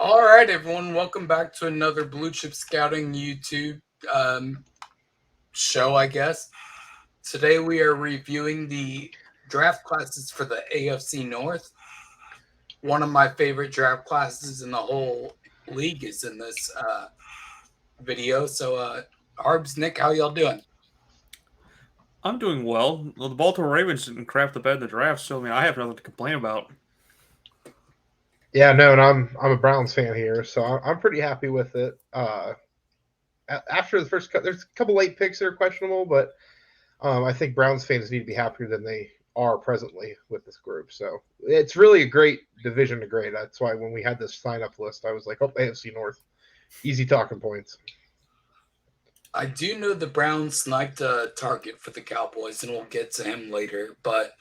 All right, everyone, welcome back to another Blue Chip Scouting YouTube show, I guess. Today we are reviewing the draft classes for the AFC North. One of my favorite draft classes in the whole league is in this video. So, Harbs, Nick, how y'all doing? I'm doing well. The Baltimore Ravens didn't crap the bed in the draft, so I have nothing to complain about. Yeah, no, and I'm a Browns fan here, so I'm pretty happy with it. After the first cut, there's a couple late picks that are questionable, but I think Browns fans need to be happier than they are presently with this group. So it's really a great division to grade. That's why when we had this sign up list, I was like, oh, AFC North, easy talking points. I do know the Browns sniped a target for the Cowboys, and we'll get to him later. But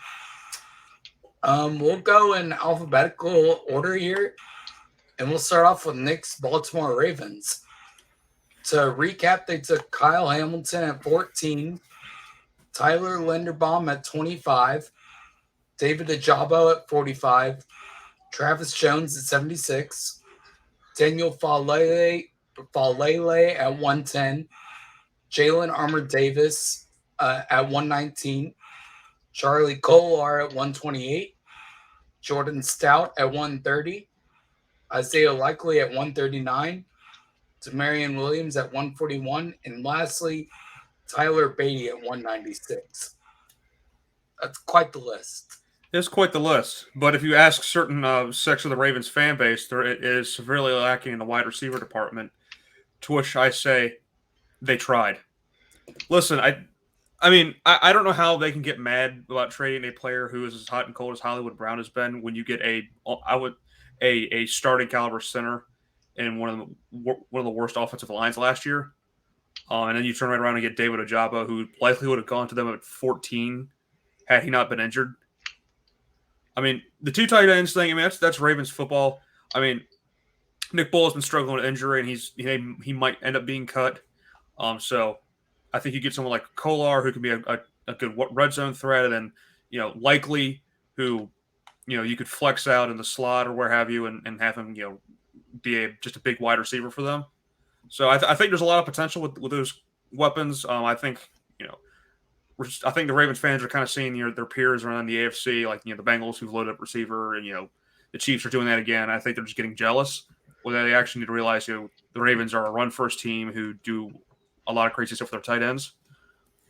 we'll go in alphabetical order here, and we'll start off with Nick's Baltimore Ravens. To recap, they took Kyle Hamilton at 14, Tyler Linderbaum at 25, David Ajabo at 45, Travis Jones at 76, Daniel Falele at 110, Jalen Armour Davis at 119, Charlie Kolar at 128, Jordan Stout at 130, Isaiah Likely at 139, Demarion Williams at 141, and lastly, Tyler Beatty at 196. That's quite the list. It's quite the list, but if you ask certain sections of the Ravens fan base, there it is severely lacking in the wide receiver department. To which I say, they tried. Listen, I don't know how they can get mad about trading a player who is as hot and cold as Hollywood Brown has been when you get a starting caliber center in one of the worst offensive lines last year. And then you turn right around and get David Ajabo, who likely would have gone to them at 14 had he not been injured. The two tight ends thing. That's Ravens football. Nick Bull has been struggling with injury, and he might end up being cut. So I think you get someone like Kolar, who can be a good red zone threat, and then Likely, who you could flex out in the slot or where have you, and have him be just a big wide receiver for them. So I think there's a lot of potential with those weapons. I think the Ravens fans are kind of seeing their peers around the AFC, like the Bengals who've loaded up receiver, and the Chiefs are doing that again. I think they're just getting jealous. Well, they actually need to realize the Ravens are a run first team who do a lot of crazy stuff with their tight ends.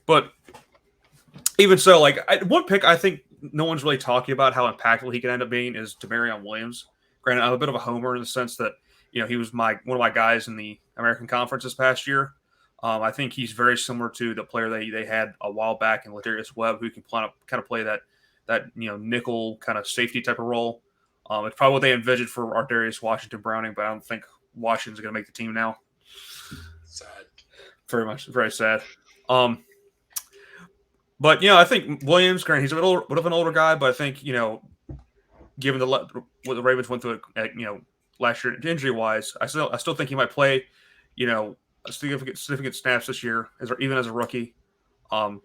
But even so, one pick I think no one's really talking about how impactful he can end up being is Demarion Williams. Granted, I'm a bit of a homer in the sense that he was one of my guys in the American Conference this past year. I think he's very similar to the player they had a while back in Ladarius Webb, who can kind of play that nickel kind of safety type of role. It's probably what they envisioned for Ardarius Washington Browning, but I don't think Washington's going to make the team now. Sad. Very sad. But I think Williams, granted, he's a bit of an older guy, but I think given what the Ravens went through, last year injury wise, I still think he might play, significant snaps this year, even as a rookie. But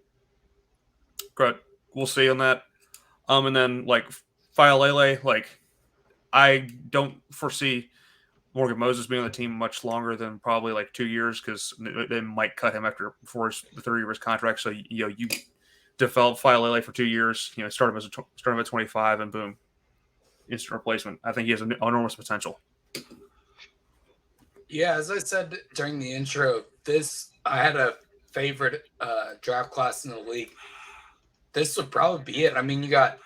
we'll see on that. And then Faalele, I don't foresee Morgan Moses being on the team much longer than probably 2 years, because they might cut him before the 3 year contract. So you develop Faalele for 2 years, start him at 25, and boom, instant replacement. I think he has enormous potential. Yeah, as I said during the intro, I had a favorite draft class in the league. This would probably be it. You got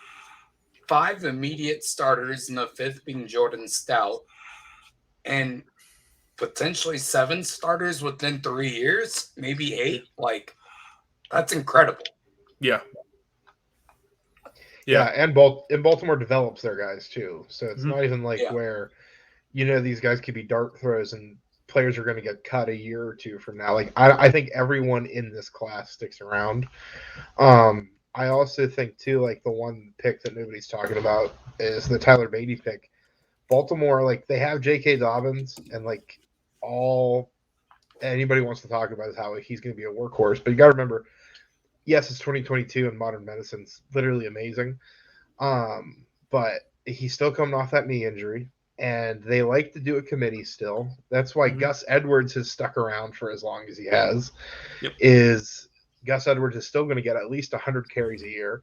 5 immediate starters, and the 5th being Jordan Stout, and potentially 7 starters within 3 years, maybe 8. That's incredible. Yeah. And Baltimore develops their guys too, so it's not even where these guys could be dart throws and players are going to get cut a year or two from now. I think everyone in this class sticks around. I also think too, the one pick that nobody's talking about is the Tyler Beatty pick. Baltimore, they have J.K. Dobbins, and all anybody wants to talk about is how he's going to be a workhorse. But you got to remember, yes, it's 2022 and modern medicine's literally amazing. But he's still coming off that knee injury. and they like to do a committee still. That's why Gus Edwards has stuck around for as long as he has. Yep. Is Gus Edwards is still going to get at least 100 carries a year.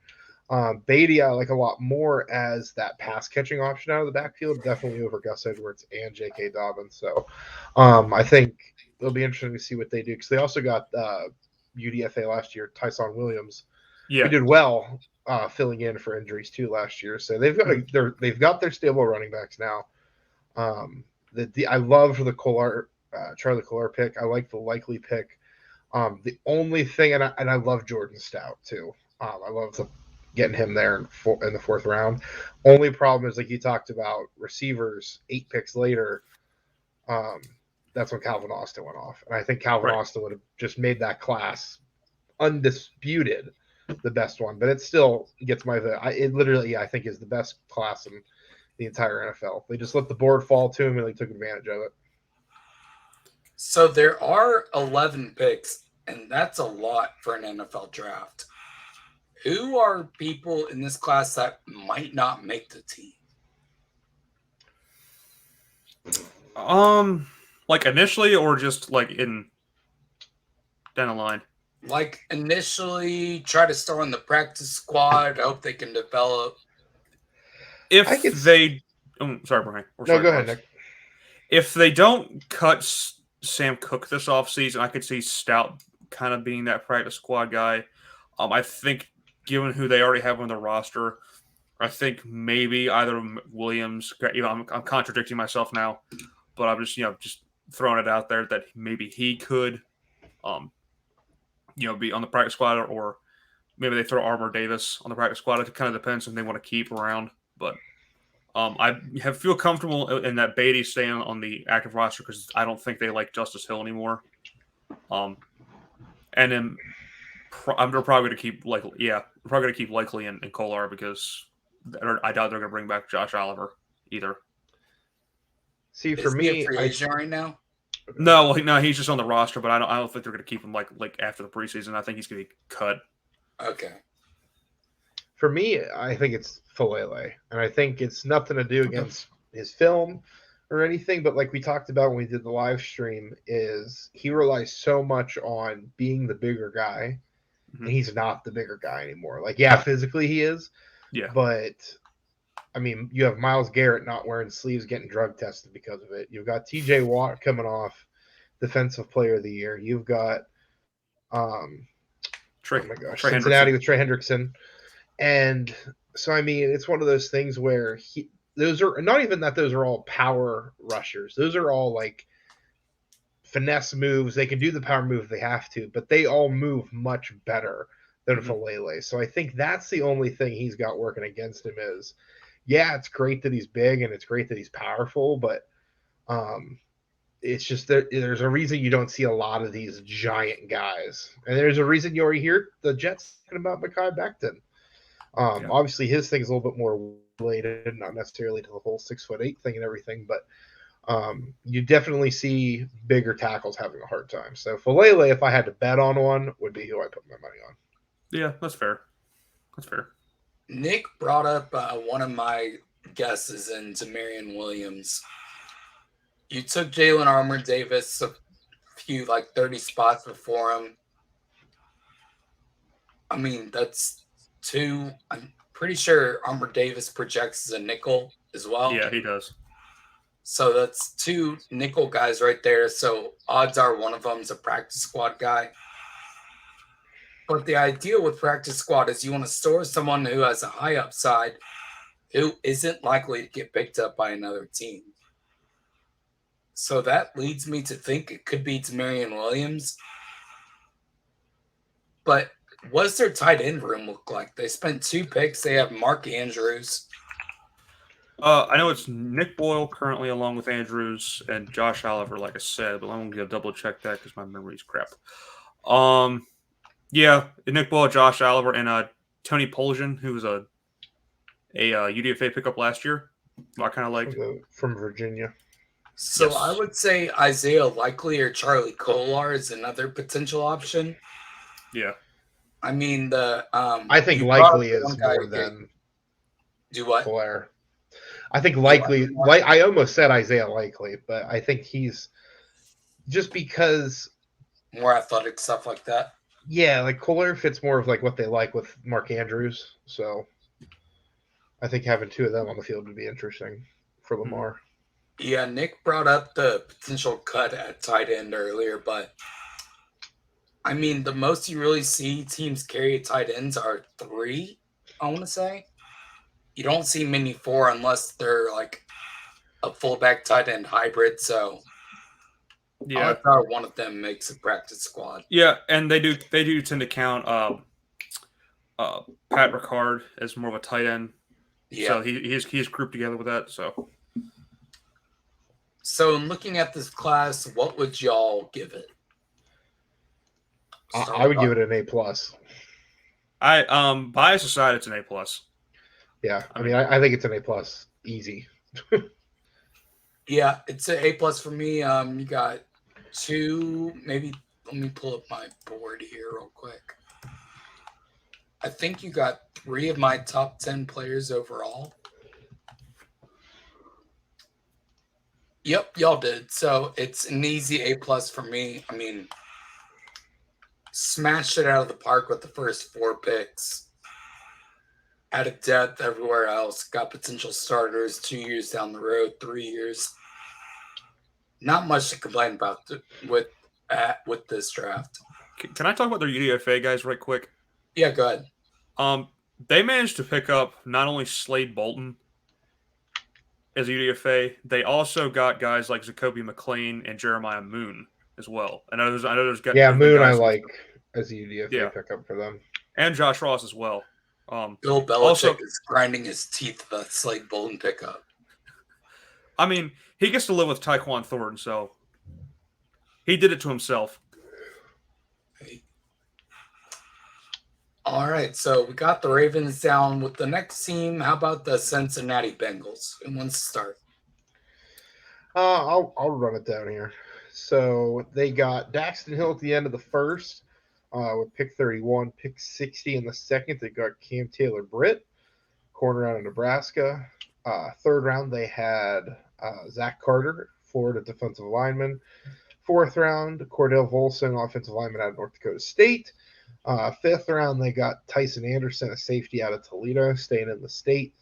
Beatty, I like a lot more as that pass catching option out of the backfield, definitely over Gus Edwards and J.K. Dobbins. So I think it'll be interesting to see what they do, because they also got UDFA last year, Tyson Williams, who did well filling in for injuries too last year. So they've got their stable running backs now. I love the Charlie Kolar pick. I like the likely pick. The only thing, and I love Jordan Stout too. I love getting him there in the fourth round. Only problem is, like you talked about, receivers 8 picks later. That's when Calvin Austin went off, and I think Calvin Austin would have just made that class undisputed the best one. But it still gets my vote. It literally, I think, is the best class in the entire NFL. They just let the board fall to him, and they took advantage of it. So there are 11 picks, and that's a lot for an NFL draft. Who are people in this class that might not make the team? Like initially, or just like in down the line? Like initially, try to start on the practice squad. Hope they can develop. Sorry, Brian. No, go ahead, Nick. If they don't cut Sam Cook this offseason, I could see Stout kind of being that practice squad guy. I think, given who they already have on the roster, I think maybe either Williams. I'm contradicting myself now, but I'm just throwing it out there that maybe he could, be on the practice squad, or maybe they throw Armour Davis on the practice squad. It kind of depends if they want to keep around, but I feel comfortable in that Beatty staying on the active roster, because I don't think they like Justice Hill anymore. And then I'm probably going to keep Likely and Kolar, because I doubt they're going to bring back Josh Oliver either. See, for me, he a free agent right now? No, he's just on the roster, but I don't think they're going to keep him like after the preseason. I think he's going to be cut. Okay. For me, I think it's Falele, and I think it's nothing to do against his film or anything, but like we talked about when we did the live stream, is he relies so much on being the bigger guy, and he's not the bigger guy anymore. Like, yeah, physically he is, but I mean, you have Myles Garrett not wearing sleeves, getting drug tested because of it. You've got T.J. Watt coming off Defensive Player of the Year. You've got Cincinnati with Trey Hendrickson. And so, I mean, it's one of those things where those are not even that those are all power rushers. Those are all like finesse moves. They can do the power move if they have to, but they all move much better than Falele. So I think that's the only thing he's got working against him is, yeah, it's great that he's big and it's great that he's powerful, but it's just that there's a reason you don't see a lot of these giant guys. And there's a reason you already hear the Jets talking about Mekhi Becton. Obviously, his thing is a little bit more related, not necessarily to the whole 6'8" thing and everything, but you definitely see bigger tackles having a hard time. So Falele, if I had to bet on one, would be who I put my money on. Yeah, that's fair. Nick brought up one of my guesses in Demarion Williams. You took Jalen Armour Davis a few, 30 spots before him. I mean, that's two. I'm pretty sure Armour Davis projects as a nickel as well. Yeah, he does. So that's 2 nickel guys right there. So odds are one of them is a practice squad guy. But the idea with practice squad is you want to store someone who has a high upside, who isn't likely to get picked up by another team. So that leads me to think it could be Demarion Williams. But what does their tight end room look like? They spent 2 picks. They have Mark Andrews. I know it's Nick Boyle currently, along with Andrews and Josh Oliver, like I said, but I'm going to double check that because my memory's crap. Yeah, Nick Boyle, Josh Oliver, and Tony Poljan, who was a UDFA pickup last year. I kind of liked from Virginia. So yes. I would say Isaiah Likely or Charlie Kolar is another potential option. Yeah. I mean, I think Likely is more than do what? Kolar. I think Likely, I almost said Isaiah Likely, but I think he's just because more athletic stuff like that. Yeah, like Kohler fits more of like what they like with Mark Andrews. So I think having two of them on the field would be interesting for Lamar. Yeah, Nick brought up the potential cut at tight end earlier, but I mean, the most you really see teams carry tight ends are 3, I want to say. You don't see many 4 unless they're like a fullback tight end hybrid, so yeah, I thought one of them makes a practice squad. Yeah, and they do tend to count Pat Ricard as more of a tight end. Yeah. So he's grouped together with that. So in looking at this class, what would y'all give it? I would give it an A+. Bias aside, it's an A+. Yeah, I mean, I think it's an A+, easy. Yeah, it's an A+ for me. You got 2, maybe. Let me pull up my board here real quick. I think you got 3 of my top 10 players overall. Yep, y'all did. So it's an easy A+ for me. I mean, smashed it out of the park with the first 4 picks. Added depth everywhere else. Got potential starters 2 years down the road, 3 years. Not much to complain about with this draft. Can I talk about their UDFA guys right quick? Yeah, go ahead. They managed to pick up not only Slade Bolton as a UDFA, they also got guys like Zacoby McClain and Jeremiah Moon as well. I know there's guys. Yeah, Moon I like as a UDFA pickup for them, and Josh Ross as well. Bill Belichick is grinding his teeth with that Slade Bolton pickup. I mean, he gets to live with Tyquan Thornton, so he did it to himself. All right, so we got the Ravens down with the next team. How about the Cincinnati Bengals? Who wants to start? I'll run it down here. So they got Daxton Hill at the end of the first with pick 31, pick 60 in the second. They got Cam Taylor-Britt, corner out of Nebraska. Third round, they had Zach Carter, Florida defensive lineman. Fourth round, Cordell Volson, offensive lineman out of North Dakota State. Fifth round, they got Tyson Anderson, a safety out of Toledo, staying in the state.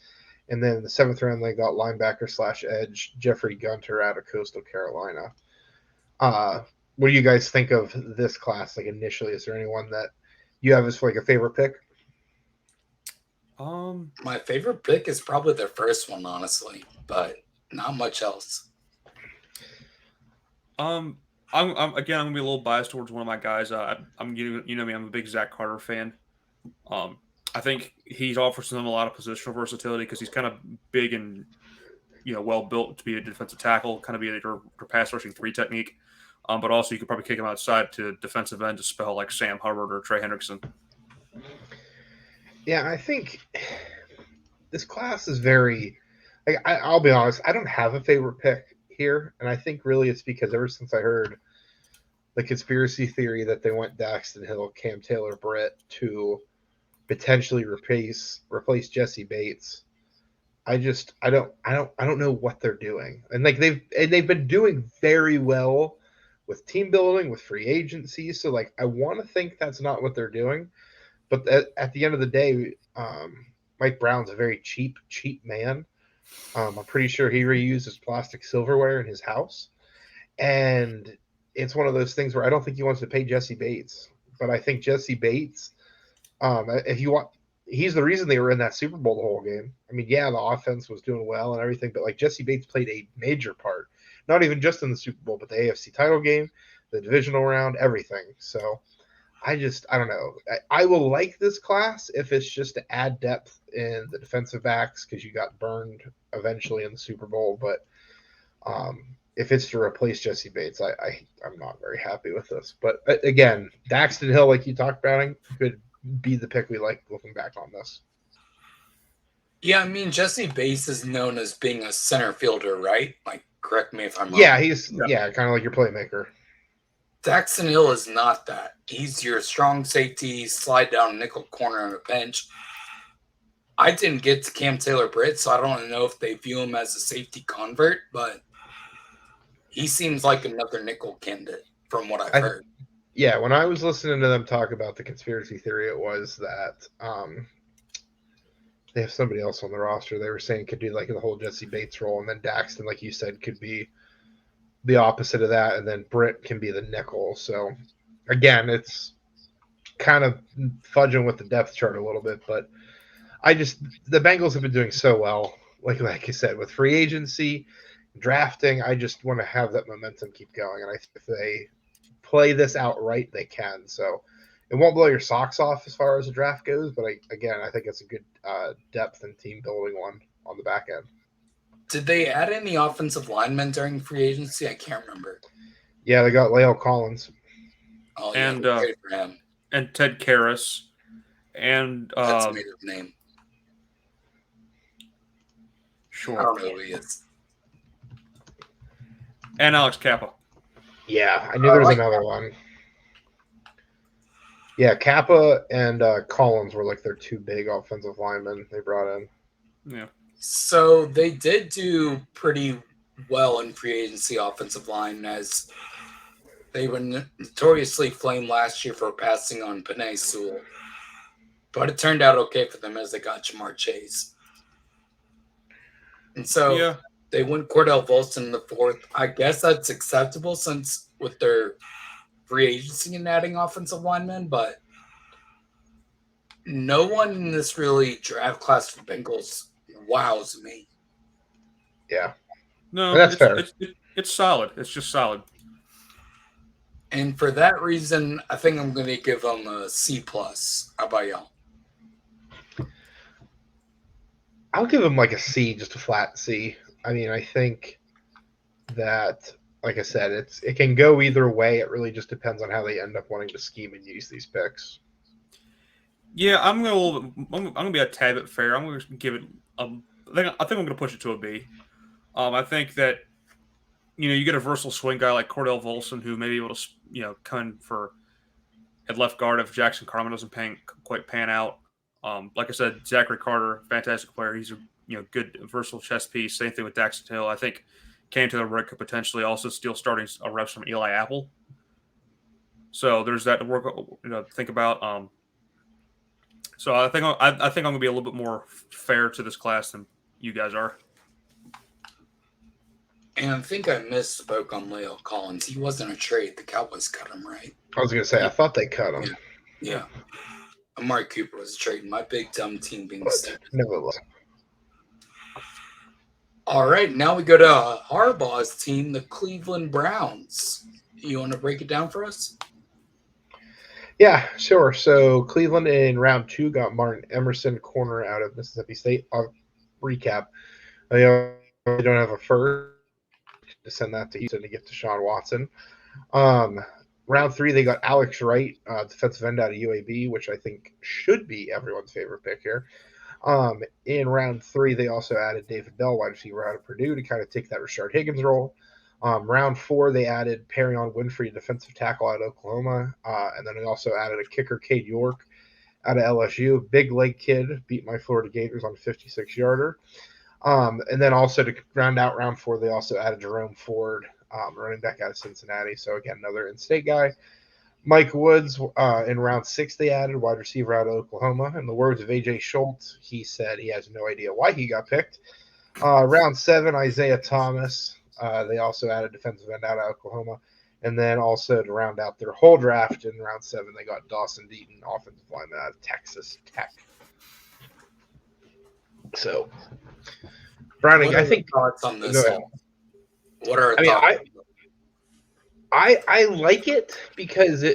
And then in the 7th round, they got linebacker/edge Jeffrey Gunter out of Coastal Carolina. What do you guys think of this class? Like initially, is there anyone that you have as like a favorite pick? My favorite pick is probably their first one, honestly, but not much else. I'm gonna be a little biased towards one of my guys. I'm you know me, I'm a big Zach Carter fan. I think he offers them a lot of positional versatility because he's kind of big and well built to be a defensive tackle, kind of be your pass rushing 3 technique. But also you could probably kick him outside to defensive end to spell like Sam Hubbard or Trey Hendrickson. Yeah, I think this class is very. I'll be honest, I don't have a favorite pick here, and I think really it's because ever since I heard the conspiracy theory that they went Daxton Hill, Cam Taylor-Britt to potentially replace Jesse Bates, I don't know what they're doing, and like they've been doing very well with team building, with free agency, so like I want to think that's not what they're doing, but at the end of the day, Mike Brown's a very cheap man. I'm pretty sure he reuses plastic silverware in his house. And it's one of those things where I don't think he wants to pay Jesse Bates. But I think Jesse Bates, he's the reason they were in that Super Bowl the whole game. I mean, yeah, the offense was doing well and everything, but like Jesse Bates played a major part, not even just in the Super Bowl, but the AFC title game, the divisional round, everything. So I don't know. I will like this class if it's just to add depth in the defensive backs because you got burned eventually in the Super Bowl. But if it's to replace Jesse Bates, I'm not very happy with this. But again, Daxton Hill, like you talked about, could be the pick we like looking back on this. Yeah, I mean, Jesse Bates is known as being a center fielder, right? Like, correct me if I'm wrong. Yeah, he's kind of like your playmaker. Daxton Hill is not that. He's your strong safety, slide down nickel corner on a bench. I didn't get to Cam Taylor-Britt, so I don't know if they view him as a safety convert, but he seems like another nickel candidate from what I've heard. Yeah, when I was listening to them talk about the conspiracy theory, it was that they have somebody else on the roster. They were saying could do like the whole Jesse Bates role, and then Daxton, like you said, could be the opposite of that, and then Britt can be the nickel. So again, it's kind of fudging with the depth chart a little bit, but the Bengals have been doing so well, like you said, with free agency, drafting. I just want to have that momentum keep going, and I think if they play this out right, they can. So it won't blow your socks off as far as the draft goes, but I think it's a good depth and team building one on the back end. Did they add any offensive linemen during free agency? I can't remember. Yeah, they got La'el Collins. Oh, yeah, and Ted Karras, and that's a made-up name. Sure, I don't know who he is. And Alex Kappa. Yeah, I knew there was another one. Yeah, Kappa and Collins were like their two big offensive linemen they brought in. Yeah. So they did do pretty well in free agency offensive line, as they were notoriously flamed last year for passing on Penei Sewell. But it turned out okay for them as they got Jamar Chase. And so they went Cordell Volson in the 4th. I guess that's acceptable since with their free agency and adding offensive linemen, but no one in this really draft class for Bengals wows me. Yeah. No, that's fair. It's solid. It's just solid. And for that reason, I think I'm going to give them a C+. How about y'all? I'll give them like a C, just a flat C. I mean, I think that, like I said, it can go either way. It really just depends on how they end up wanting to scheme and use these picks. Yeah, I'm gonna be a tad bit fair. I'm gonna give it. I think I'm gonna push it to a B. I think that you get a versatile swing guy like Cordell Volson, who may be able to come in at left guard if Jackson Carman doesn't quite pan out. Like I said, Zachary Carter, fantastic player. He's a good versatile chess piece. Same thing with Daxton Hill. I think Cam Taylor-Britt could potentially also steal starting reps from Eli Apple. So there's that to work. Think about. So I think I'm going to be a little bit more fair to this class than you guys are. And I think I misspoke on La'el Collins. He wasn't a trade. The Cowboys cut him, right? I was going to say, I thought they cut him. Yeah. Amari Cooper was a trade. My big dumb team being stupid. Nevertheless. All right, now we go to Harbaugh's team, the Cleveland Browns. You want to break it down for us? Yeah, sure. So Cleveland in round 2 got Martin Emerson, corner out of Mississippi State. Recap. They don't have a first to send that to Houston to get Deshaun Watson. Round 3, they got Alex Wright, defensive end out of UAB, which I think should be everyone's favorite pick here. In round 3, they also added David Bell, wide receiver out of Purdue, to kind of take that Rashard Higgins role. Round 4, they added Perrion Winfrey, defensive tackle out of Oklahoma. And then they also added a kicker, Cade York, out of LSU. Big leg kid, beat my Florida Gators on a 56-yarder. And then also to round out round 4, they also added Jerome Ford, running back out of Cincinnati. So, again, another in-state guy. Mike Woods, in round 6, they added wide receiver out of Oklahoma. In the words of A.J. Schultz, he said he has no idea why he got picked. Round 7, Isaiah Thomas. They also added defensive end out of Oklahoma. And then also to round out their whole draft in round 7, they got Dawson Deaton, offensive lineman out of Texas Tech. So, Browning, I think thoughts on this. What are thoughts? I like it because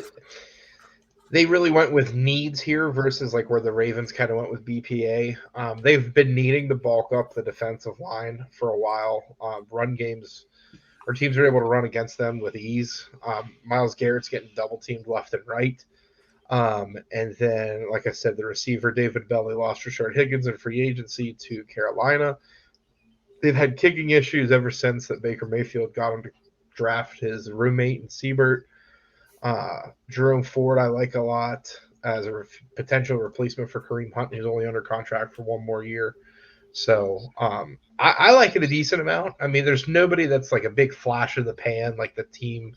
they really went with needs here versus like where the Ravens kind of went with BPA. They've been needing to bulk up the defensive line for a while. Run games or teams are able to run against them with ease. Myles Garrett's getting double teamed left and right. And then, like I said, the receiver David Bell, they lost Rashard Higgins in free agency to Carolina. They've had kicking issues ever since that Baker Mayfield got him to draft his roommate in Siebert. Jerome Ford I like a lot as a potential replacement for Kareem Hunt, who's only under contract for one more year. So I like it a decent amount. I mean, there's nobody that's like a big flash in the pan, like the team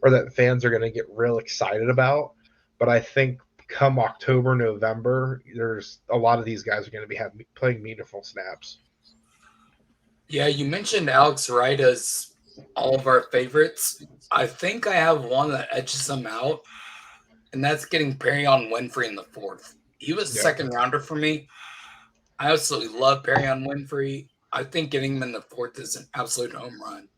or that fans are going to get real excited about. But I think come October, November, there's a lot of these guys are going to be playing meaningful snaps. Yeah, you mentioned Alex Wright as all of our favorites. I think I have one that edges him out, and that's getting Perion Winfrey in the 4th. He was a second rounder for me. I absolutely love Perion Winfrey. I think getting him in the 4th is an absolute home run.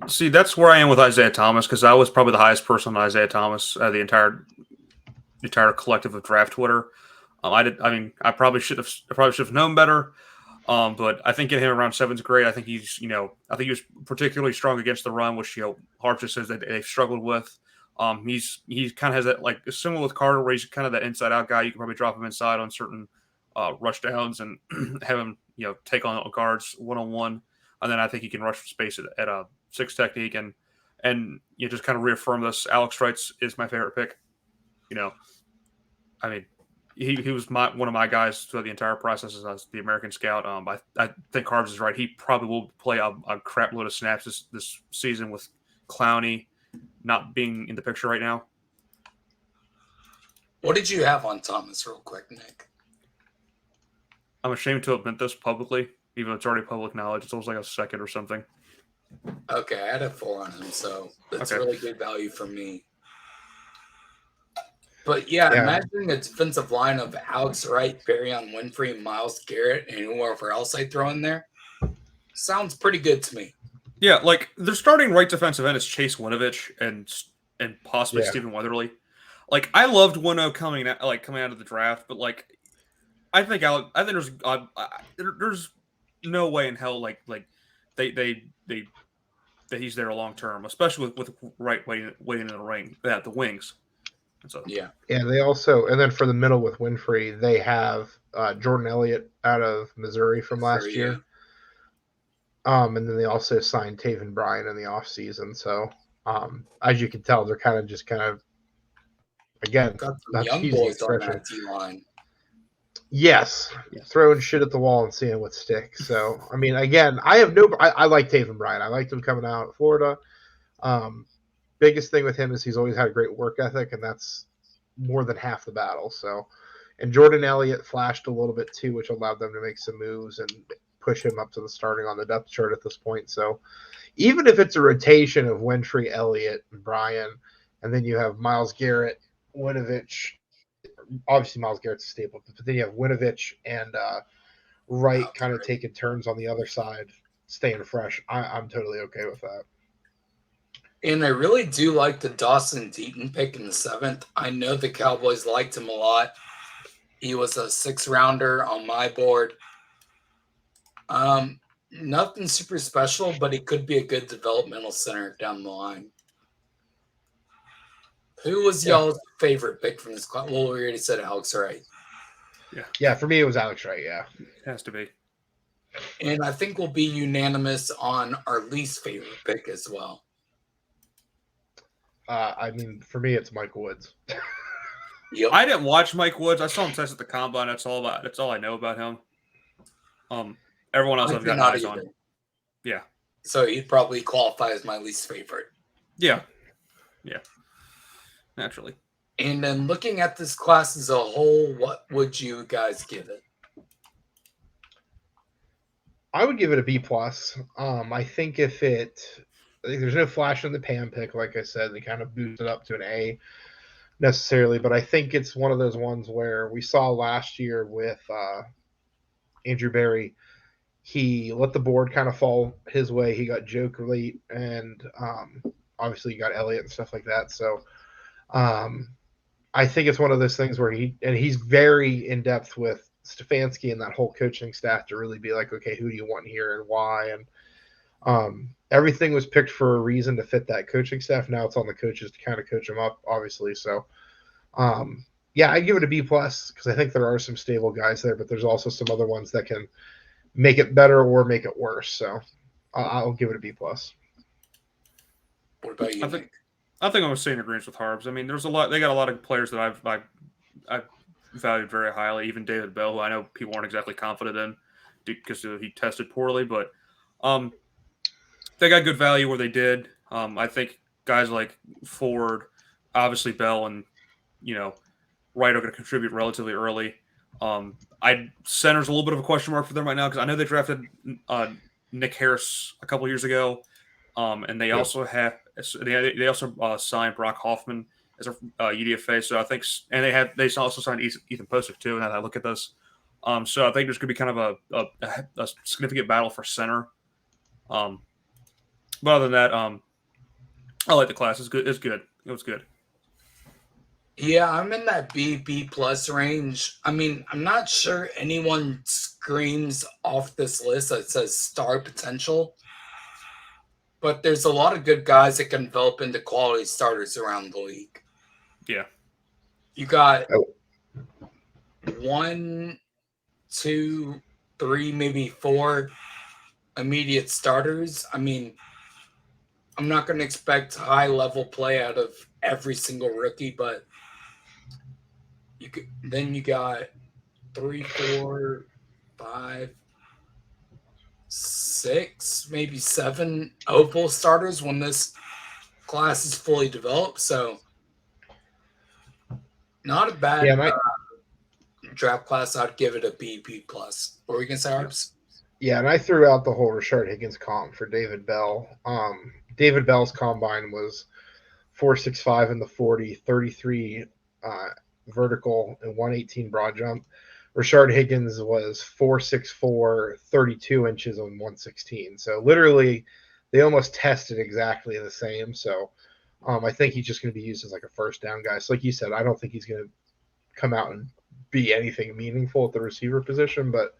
See, that's where I am with Isaiah Thomas, because I was probably the highest person on Isaiah Thomas out of the entire collective of draft Twitter. I probably should have known better. But I think getting him around 7 is great. I think he was particularly strong against the run, which Hart just says that they've struggled with. He kind of has that, like, similar with Carter, where he's kind of that inside out guy. You can probably drop him inside on certain rush downs and have him take on guards 1-on-1, and then I think he can rush for space at a 6 technique and just kind of reaffirm this. Alex Wright is my favorite pick. I mean, he was one of my guys throughout the entire process as the American Scout. I think Harbaugh is right. He probably will play a crap load of snaps this season with Clowney not being in the picture right now. What did you have on Thomas, real quick, Nick? I'm ashamed to admit this publicly, even though it's already public knowledge. It's almost like a 2nd or something. Okay, I had a 4 on him, so that's really good value for me. But imagine a defensive line of Alex Wright, Perion Winfrey, Myles Garrett, and whoever else I throw in there. Sounds pretty good to me. Yeah, like their starting right defensive end is Chase Winovich and possibly Stephen Weatherly. Like, I loved Wino coming out of the draft, but like I think there's no way in hell like they that he's there long term, especially with Wright waiting in the ring at the wings. So they also, and then for the middle with Winfrey, they have Jordan Elliott out of Missouri from last year. And then they also signed Taven Bryan in the offseason. So as you can tell, they're kind of again, got some that's young easy boys expression. on that D-line. Yes, throwing shit at the wall and seeing what sticks. So I mean, again, I like Taven Bryan. I liked him coming out of Florida. Biggest thing with him is he's always had a great work ethic, and that's more than half the battle. So, and Jordan Elliott flashed a little bit too, which allowed them to make some moves and push him up to the starting on the depth chart at this point. So, even if it's a rotation of Winfrey, Elliott, and Bryan, and then you have Myles Garrett, Winovich, obviously Myles Garrett's a staple, but then you have Winovich and Wright kind of taking turns on the other side, staying fresh. I'm totally okay with that. And I really do like the Dawson Deaton pick in the 7th. I know the Cowboys liked him a lot. He was a 6-rounder on my board. Nothing super special, but he could be a good developmental center down the line. Who was y'all's favorite pick from this class? Well, we already said Alex Wright. Yeah, for me it was Alex Wright, It has to be. And I think we'll be unanimous on our least favorite pick as well. I mean, for me, it's Mike Woods. Yep. I didn't watch Mike Woods. I saw him test at the combine. That's all I know about him. Everyone else I've got eyes on. Yeah. So he'd probably qualify as my least favorite. Yeah. Naturally. And then looking at this class as a whole, what would you guys give it? I would give it a B+. I think there's no flash in the pan pick, like I said. They kind of boost it up to an A necessarily, but I think it's one of those ones where we saw last year with Andrew Berry. He let the board kind of fall his way. He got Joker late, and obviously you got Elliott and stuff like that. So I think it's one of those things where he's very in depth with Stefanski and that whole coaching staff to really be like, okay, who do you want here and why? And everything was picked for a reason to fit that coaching staff. Now it's on the coaches to kind of coach them up, obviously. So, I give it a B+ because I think there are some stable guys there, but there's also some other ones that can make it better or make it worse. So I'll give it a B+. What about you, Nick? I think I'm staying in agreement with Harbs. I mean, there's a lot. They got a lot of players that I've valued very highly. Even David Bell, who I know people aren't exactly confident in because he tested poorly, but um, they got good value where they did. I think guys like Ford, obviously Bell, and Wright are going to contribute relatively early. Center's a little bit of a question mark for them right now because I know they drafted Nick Harris a couple years ago, and they also signed Brock Hoffman as a UDFA. So I think, and they also signed Ethan Posick too. Now that I look at this, so I think there's going to be kind of a significant battle for center. But other than that, I like the class. It's good. It's good. It was good. Yeah, I'm in that B plus range. I mean, I'm not sure anyone screams off this list that says star potential, but there's a lot of good guys that can develop into quality starters around the league. Yeah. You got 1, 2, 3, maybe 4 immediate starters. I mean, I'm not going to expect high level play out of every single rookie, but then you got 3, 4, 5, 6, maybe 7 Opal starters when this class is fully developed. So not a bad draft class. I'd give it a B plus. What were you gonna say, Arbs? Yeah, and I threw out the whole Rashard Higgins comp for David Bell. David Bell's combine was 4.65 in the 40, 33 vertical, and 118 broad jump. Rashard Higgins was 4.64, 32 inches on 116. So literally, they almost tested exactly the same. So I think he's just going to be used as like a first down guy. So like you said, I don't think he's going to come out and be anything meaningful at the receiver position. But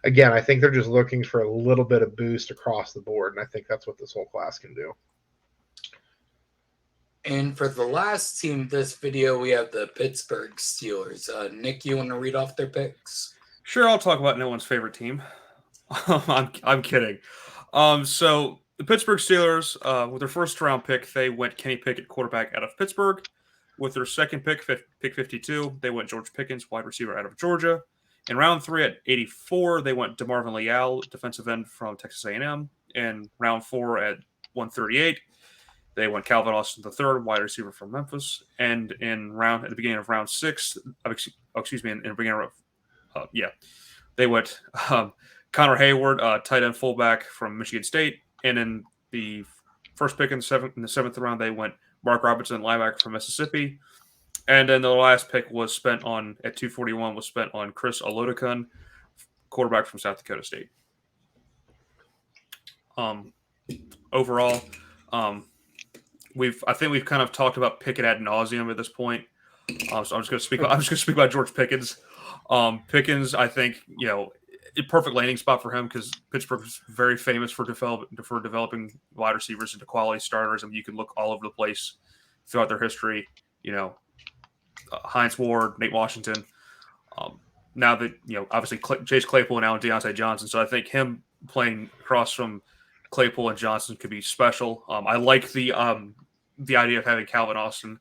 again, I think they're just looking for a little bit of boost across the board. And I think that's what this whole class can do. And for the last team of this video, we have the Pittsburgh Steelers. Nick, you want to read off their picks? Sure, I'll talk about no one's favorite team. I'm kidding. So the Pittsburgh Steelers, with their first round pick, they went Kenny Pickett, quarterback out of Pittsburgh. With their second pick 52, they went George Pickens, wide receiver out of Georgia. In round 3 at 84, they went DeMarvin Leal, defensive end from Texas A&M. In round 4 at 138, they went Calvin Austin III, wide receiver from Memphis. And at the beginning of round 6, they went Connor Hayward, tight end fullback from Michigan State. And in the first pick in the seventh round, they went Mark Robinson, linebacker from Mississippi. And then the last pick was spent on, at 241, was spent on Chris Olodokun, quarterback from South Dakota State. Overall, I think we've kind of talked about Pickett ad nauseum at this point. So I'm just going to speak about George Pickens. Pickens, I think, a perfect landing spot for him because Pittsburgh is very famous for developing wide receivers into quality starters. I mean, you can look all over the place throughout their history. Hines Ward, Nate Washington. Now that obviously Chase Claypool and now Deontay Johnson. So I think him playing across from Claypool and Johnson could be special. I like the idea of having Calvin Austin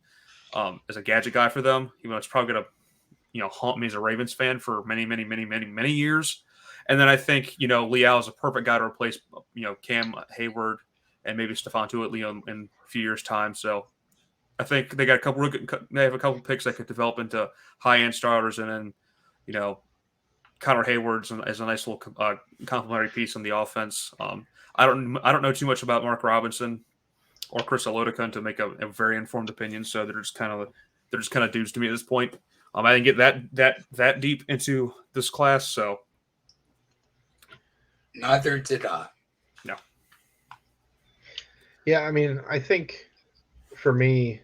as a gadget guy for them. It's probably going to haunt me as a Ravens fan for many, many, many, many, many years. And then I think Leal is a perfect guy to replace Cam Hayward and maybe Stephon Tuitt in a few years' time. So I think they have a couple picks that could develop into high-end starters, and then Connor Hayward's as a nice little complementary piece on the offense. I don't know too much about Mark Robinson or Chris Olodokun to make a very informed opinion, so they're just kind of dudes to me at this point. I didn't get that deep into this class, so neither did I. No. Yeah, I mean, I think for me,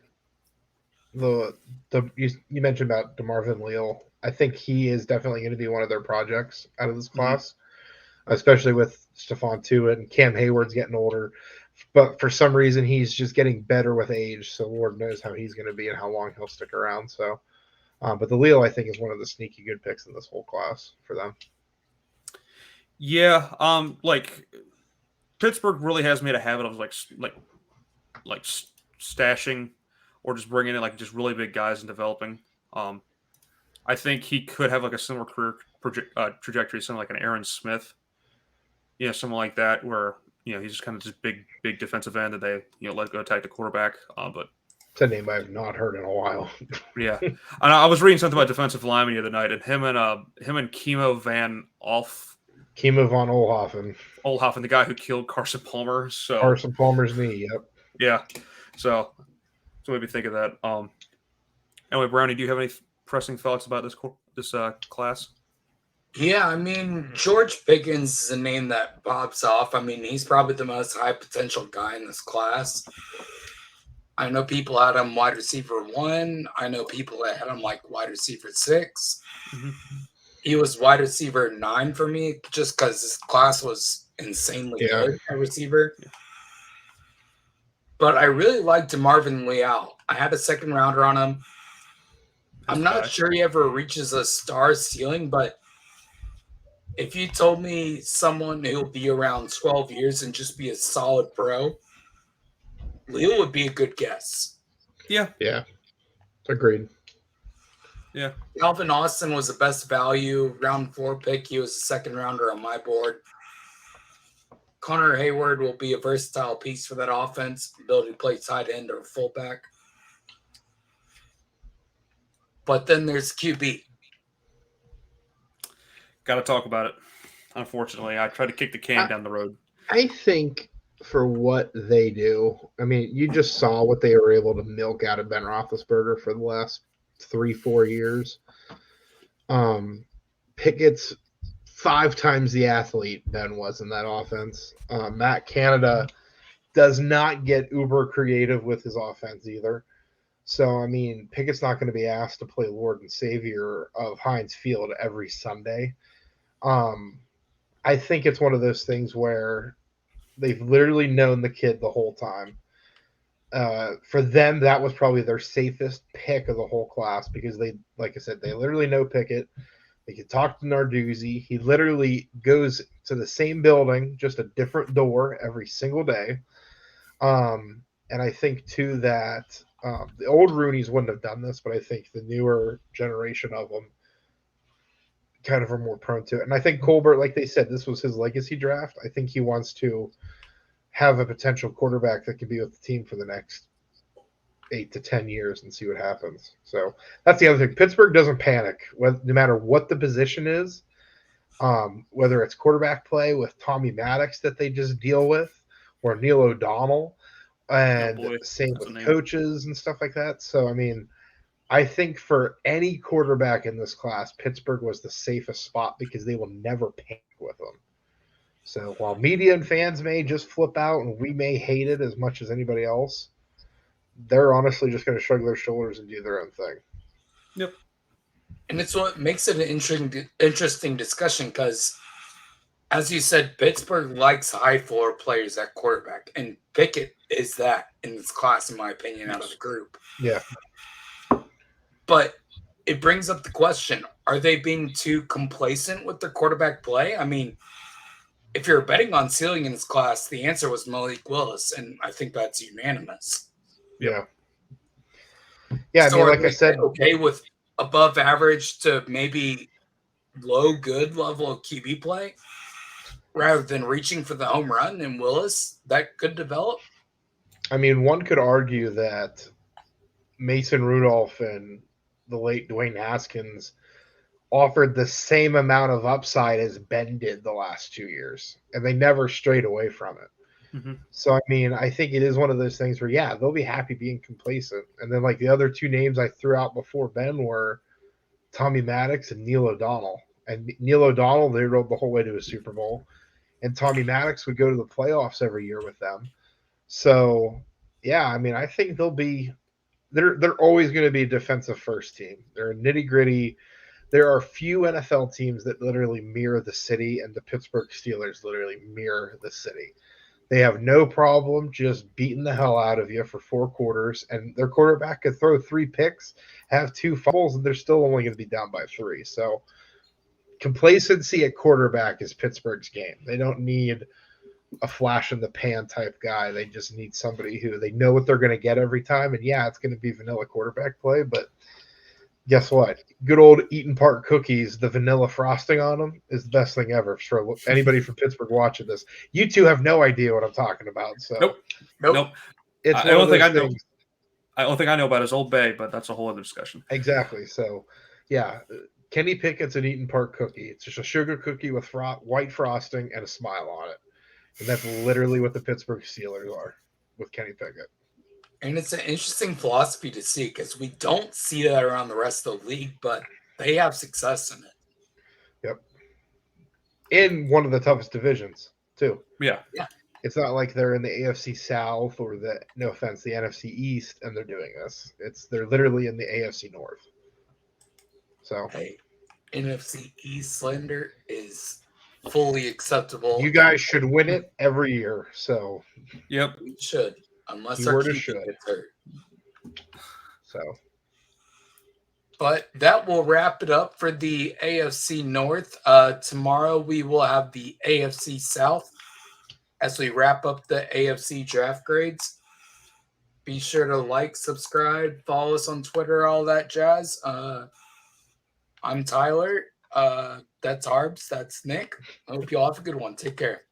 you mentioned about DeMarvin Leal. I think he is definitely going to be one of their projects out of this class, especially with Stephon Tuitt and Cam Hayward's getting older. But for some reason, he's just getting better with age. So Lord knows how he's going to be and how long he'll stick around. So, but the Leal, I think, is one of the sneaky good picks in this whole class for them. Yeah, Pittsburgh really has made a habit of stashing or just bringing in like just really big guys and developing. I think he could have like a similar career trajectory, something like an Aaron Smith, something like that, where he's just kind of just big defensive end that they let go attack the quarterback. But it's a name I've not heard in a while. Yeah, and I was reading something about defensive lineman the other night, and him and Kimo van Olhoffen, the guy who killed Carson Palmer. So Carson Palmer's knee. Yep. Yeah. So maybe think of that. Anyway, Brownie, do you have any pressing thoughts about this class? Yeah, I mean, George Pickens is a name that pops off. I mean, he's probably the most high potential guy in this class. I know people had him wide receiver 1. I know people that had him like wide receiver 6. Mm-hmm. He was wide receiver 9 for me just because this class was insanely good at receiver. Yeah. But I really liked Marvin Leal. I had a second rounder on him. I'm not sure he ever reaches a star ceiling, but if you told me someone who'll be around 12 years and just be a solid pro, Leal would be a good guess. Yeah. Yeah. Agreed. Yeah. Calvin Austin was the best value, round 4 pick. He was a second rounder on my board. Connor Hayward will be a versatile piece for that offense, ability to play tight end or fullback. But then there's QB. Got to talk about it. Unfortunately, I tried to kick the can down the road. I think for what they do, I mean, you just saw what they were able to milk out of Ben Roethlisberger for the last 3-4 years. Pickett's 5 times the athlete Ben was in that offense. Matt Canada does not get uber creative with his offense either. So, I mean, Pickett's not going to be asked to play Lord and Savior of Heinz Field every Sunday. I think it's one of those things where they've literally known the kid the whole time. For them, that was probably their safest pick of the whole class because they, like I said, they literally know Pickett. They can talk to Narduzzi. He literally goes to the same building, just a different door every single day. And I think, too, that the old Rooneys wouldn't have done this, but I think the newer generation of them kind of are more prone to it. And I think Colbert, like they said, this was his legacy draft. I think he wants to have a potential quarterback that could be with the team for the next 8 to 10 years and see what happens. So that's the other thing. Pittsburgh doesn't panic, no matter what the position is, whether it's quarterback play with Tommy Maddox that they just deal with or Neil O'Donnell, and same with coaches and stuff like that. So, I mean, I think for any quarterback in this class, Pittsburgh was the safest spot because they will never panic with them. So while media and fans may just flip out and we may hate it as much as anybody else, they're honestly just going to shrug their shoulders and do their own thing. Yep. And it's what makes it an interesting discussion because, as you said, Pittsburgh likes high floor players at quarterback, and Pickett is that in this class, in my opinion, out of the group. Yeah. But it brings up the question, are they being too complacent with their quarterback play? I mean, if you're betting on ceiling in this class, the answer was Malik Willis, and I think that's unanimous. Yeah. Yeah, so I mean, like I said, okay with above average to maybe low good level of QB play rather than reaching for the home run in Willis that could develop? I mean, one could argue that Mason Rudolph and the late Dwayne Haskins offered the same amount of upside as Ben did the last 2 years, and they never strayed away from it. Mm-hmm. So, I mean, I think it is one of those things where, yeah, they'll be happy being complacent. And then, like, the other 2 names I threw out before Ben were Tommy Maddox and Neil O'Donnell. And Neil O'Donnell, they rode the whole way to a Super Bowl. And Tommy Maddox would go to the playoffs every year with them. So, yeah, I mean, I think they're always going to be a defensive first team. They're a nitty-gritty. There are few NFL teams that literally mirror the city, and the Pittsburgh Steelers literally mirror the city. They have no problem just beating the hell out of you for 4 quarters, and their quarterback could throw 3 picks, have 2 fumbles, and they're still only going to be down by 3. So complacency at quarterback is Pittsburgh's game. They don't need a flash in the pan type guy. They just need somebody who they know what they're going to get every time. And yeah, it's going to be vanilla quarterback play, but guess what? Good old Eaton Park cookies, the vanilla frosting on them is the best thing ever. For anybody from Pittsburgh watching this, you two have no idea what I'm talking about. So Nope. It's I don't think I know. things. I don't think I know about his Old Bay, but that's a whole other discussion. Exactly. So, yeah, Kenny Pickett's an Eaton Park cookie. It's just a sugar cookie with white frosting and a smile on it. And that's literally what the Pittsburgh Steelers are with Kenny Pickett. And it's an interesting philosophy to see because we don't see that around the rest of the league, but they have success in it. Yep. In one of the toughest divisions, too. Yeah. It's not like they're in the AFC South or the NFC East, and they're doing this. They're literally in the AFC North. So, hey, NFC East slander is fully acceptable. You guys should win it every year. So, yep, we should, unless our QB gets hurt. So, but that will wrap it up for the AFC North. Tomorrow we will have the AFC South as we wrap up the AFC draft grades. Be sure to like, subscribe, follow us on Twitter, all that jazz. I'm Tyler. That's Harbs. That's Nick. I hope you all have a good one. Take care.